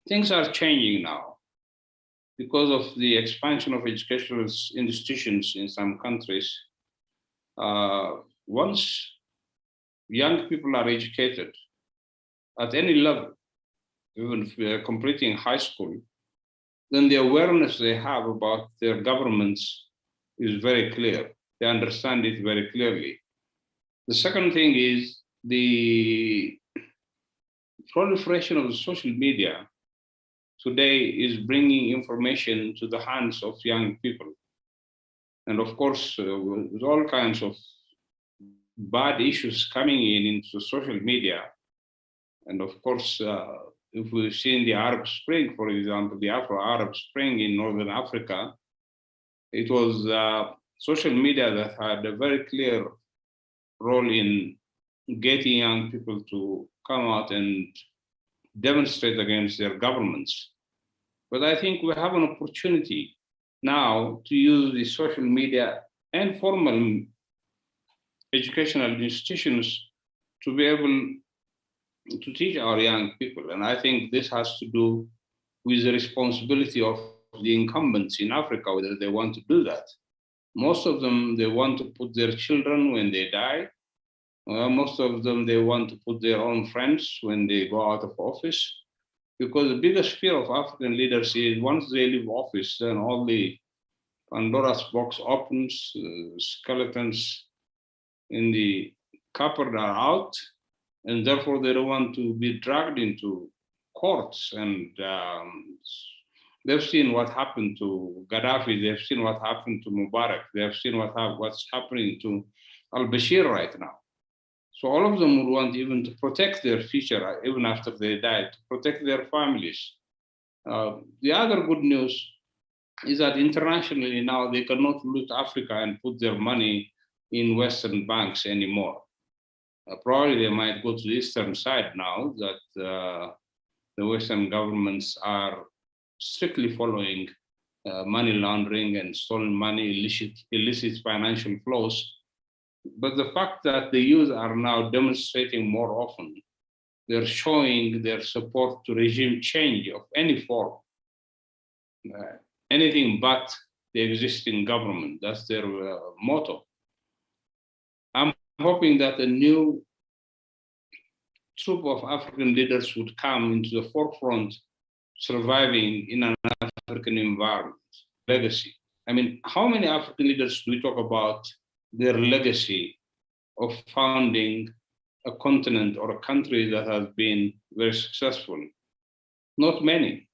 things are changing now because of the expansion of educational institutions in some countries. Once young people are educated at any level, even if they are completing high school, then the awareness they have about their governments is very clear. They understand it very clearly. The second thing is the proliferation of the social media today is bringing information to the hands of young people. And of course, with all kinds of bad issues coming into social media. And of course, if we've seen the Arab Spring, for example, the Afro-Arab Spring in Northern Africa, it was social media that had a very clear role in getting young people to come out and demonstrate against their governments. But I think we have an opportunity now to use the social media and formal educational institutions to be able to teach our young people. And I think this has to do with the responsibility of the incumbents in Africa, whether they want to do that. Most of them, they want to put their children when they die. Most of them, they want to put their own friends when they go out of office. Because the biggest fear of African leaders is once they leave office, then all the Pandora's box opens, skeletons in the cupboard are out, and therefore they don't want to be dragged into courts. And they've seen what happened to Gaddafi, they've seen what happened to Mubarak, they've seen what's happening to al-Bashir right now. So all of them would want even to protect their future, even after they die, to protect their families. The other good news is that internationally now they cannot loot Africa and put their money in Western banks anymore. Probably they might go to the eastern side now that the Western governments are strictly following money laundering and stolen money, illicit financial flows. But the fact that the youth are now demonstrating more often, they're showing their support to regime change of any form, anything but the existing government. That's their motto. I'm hoping that a new troop of African leaders would come into the forefront, surviving in an African environment, legacy. I mean, how many African leaders do we talk about their legacy of founding a continent or a country that has been very successful? Not many.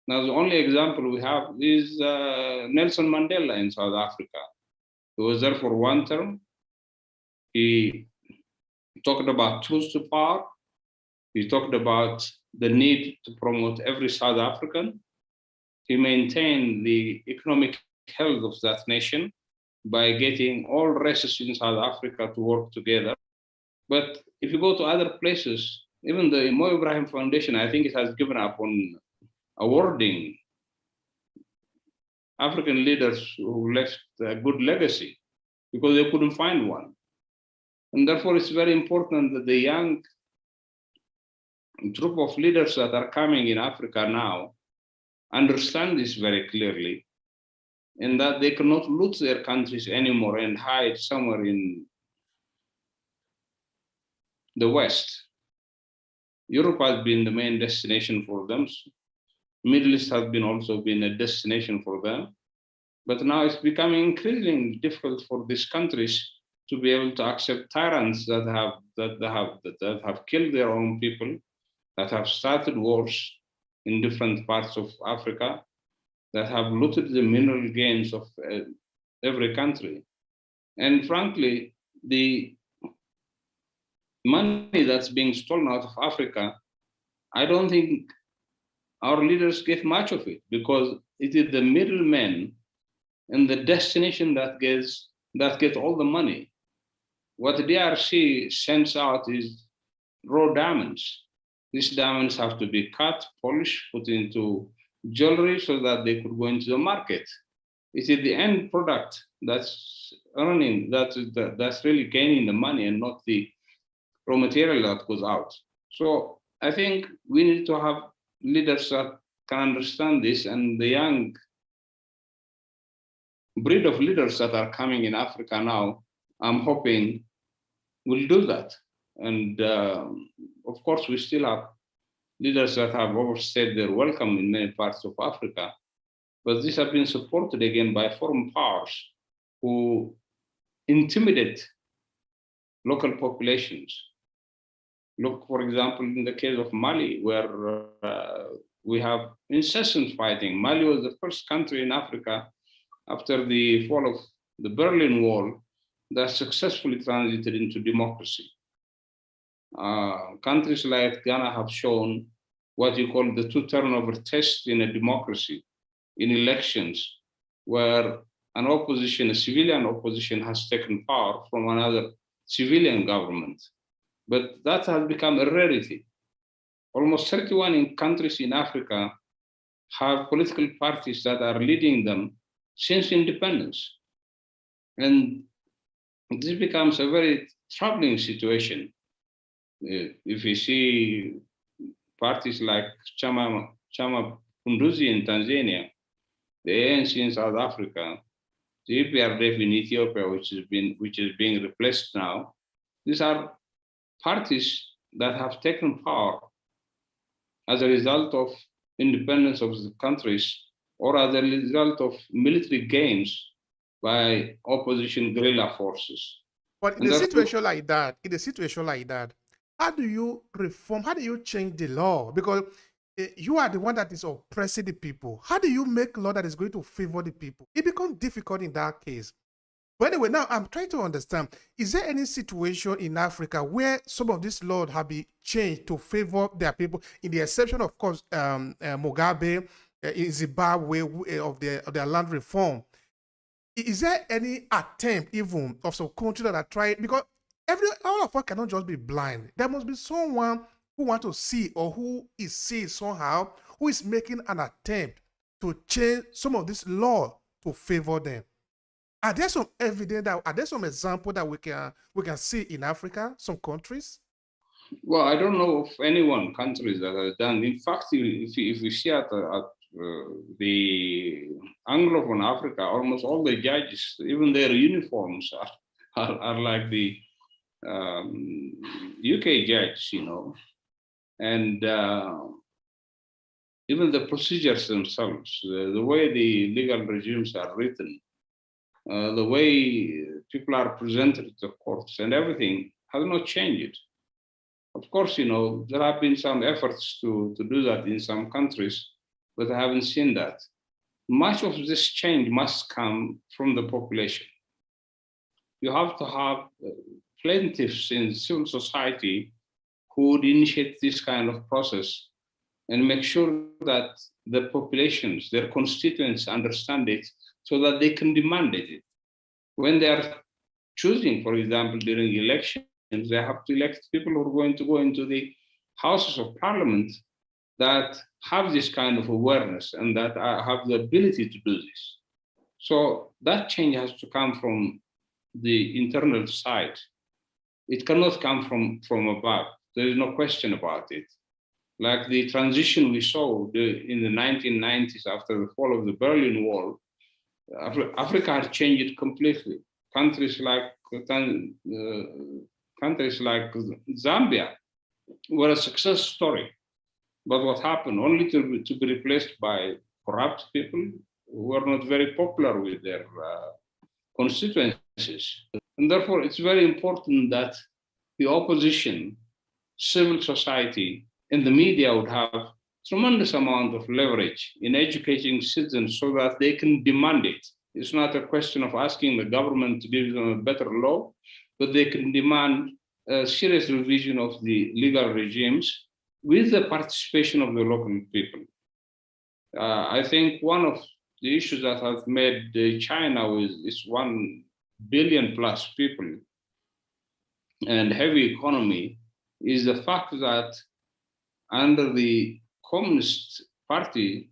Now, the only example we have is Nelson Mandela in South Africa. He was there for one term. He talked about truth to power. He talked about the need to promote every South African. He maintained the economic health of that nation by getting all races in South Africa to work together. But if you go to other places, even the Mo Ibrahim Foundation, I think it has given up on awarding African leaders who left a good legacy because they couldn't find one. And therefore, it's very important that the young troop of leaders that are coming in Africa now understand this very clearly, and that they cannot loot their countries anymore and hide somewhere in the West. Europe has been the main destination for them. Middle East has also been a destination for them. But now it's becoming increasingly difficult for these countries to be able to accept tyrants that have killed their own people, that have started wars in different parts of Africa, that have looted the mineral gains of every country. And frankly, the money that's being stolen out of Africa, I don't think our leaders get much of it, because it is the middlemen and the destination that get all the money. What the DRC sends out is raw diamonds. These diamonds have to be cut, polished, put into jewelry so that they could go into the market. It is the end product that's earning, that's really gaining the money, and not the raw material that goes out. So I think we need to have leaders that can understand this, and the young breed of leaders that are coming in Africa now, I'm hoping will do that. And of course, we still have leaders that have overstayed their welcome in many parts of Africa, but these have been supported again by foreign powers who intimidate local populations. Look, for example, in the case of Mali, where we have incessant fighting. Mali was the first country in Africa after the fall of the Berlin Wall that successfully transited into democracy. Countries like Ghana have shown what you call the two turnover test in a democracy, in elections, where an opposition, a civilian opposition, has taken power from another civilian government. But that has become a rarity. Almost 31 countries in Africa have political parties that are leading them since independence. And this becomes a very troubling situation. If you see parties like Chama Punduzi in Tanzania, the ANC in South Africa, the EPRDF in Ethiopia, which is being replaced now, these are parties that have taken power as a result of independence of the countries or as a result of military gains by opposition guerrilla forces. But in a situation like that, how do you reform? How do you change the law? Because you are the one that is oppressing the people. How do you make law that is going to favor the people? It becomes difficult in that case. But anyway, now I'm trying to understand, is there any situation in Africa where some of these laws have been changed to favor their people, in the exception, of course, Mugabe in Zimbabwe of their land reform? Is there any attempt even of some countries that are trying? Because all of us cannot just be blind. There must be someone who wants to see, or who is seeing somehow, who is making an attempt to change some of this law to favor them. Are there some evidence are there some examples that we can see in Africa, some countries? Well, I don't know of any one country that has done. In fact, if we see at the Anglophone Africa, almost all the judges, even their uniforms are like the UK judge, and even the procedures themselves, the way the legal regimes are written, the way people are presented to the courts, and everything has not changed. Of course, there have been some efforts to do that in some countries, but I haven't seen that. Much of this change must come from the population. You have to have plaintiffs in civil society who would initiate this kind of process and make sure that the populations, their constituents, understand it so that they can demand it. When they are choosing, for example, during elections, they have to elect people who are going to go into the houses of parliament that have this kind of awareness and that have the ability to do this. So that change has to come from the internal side. It cannot come from above. There is no question about it. Like the transition we saw in the 1990s after the fall of the Berlin Wall, Africa had changed completely. Countries like Zambia were a success story. But what happened? Only to be replaced by corrupt people who were not very popular with their constituencies. And therefore, it's very important that the opposition, civil society, and the media would have tremendous amount of leverage in educating citizens so that they can demand it. It's not a question of asking the government to give them a better law, but they can demand a serious revision of the legal regimes with the participation of the local people. I think one of the issues that has made China with its 1 billion plus people and heavy economy is the fact that under the Communist Party,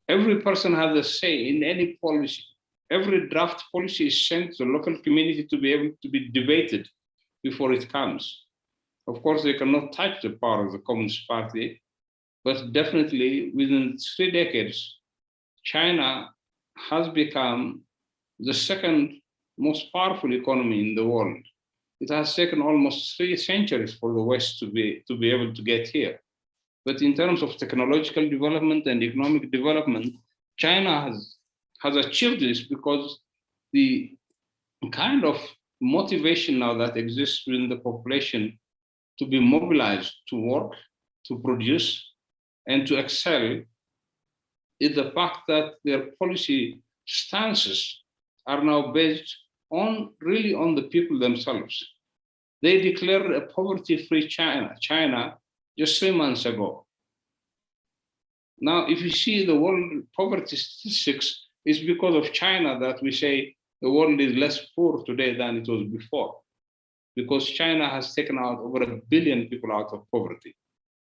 every person has a say in any policy. Every draft policy is sent to the local community to be able to be debated before it comes. Of course, they cannot touch the power of the Communist Party, But definitely within 3 decades, China has become the second most powerful economy in the world. It has taken almost 3 centuries for the West to be able to get here. But in terms of technological development and economic development, China has achieved this because the kind of motivation now that exists within the population to be mobilized to work, to produce, and to excel is the fact that their policy stances are now based on really on the people themselves. They declared a poverty-free China just 3 months ago. Now, if you see the world poverty statistics, it's because of China that we say the world is less poor today than it was before, because China has taken out over 1 billion people out of poverty.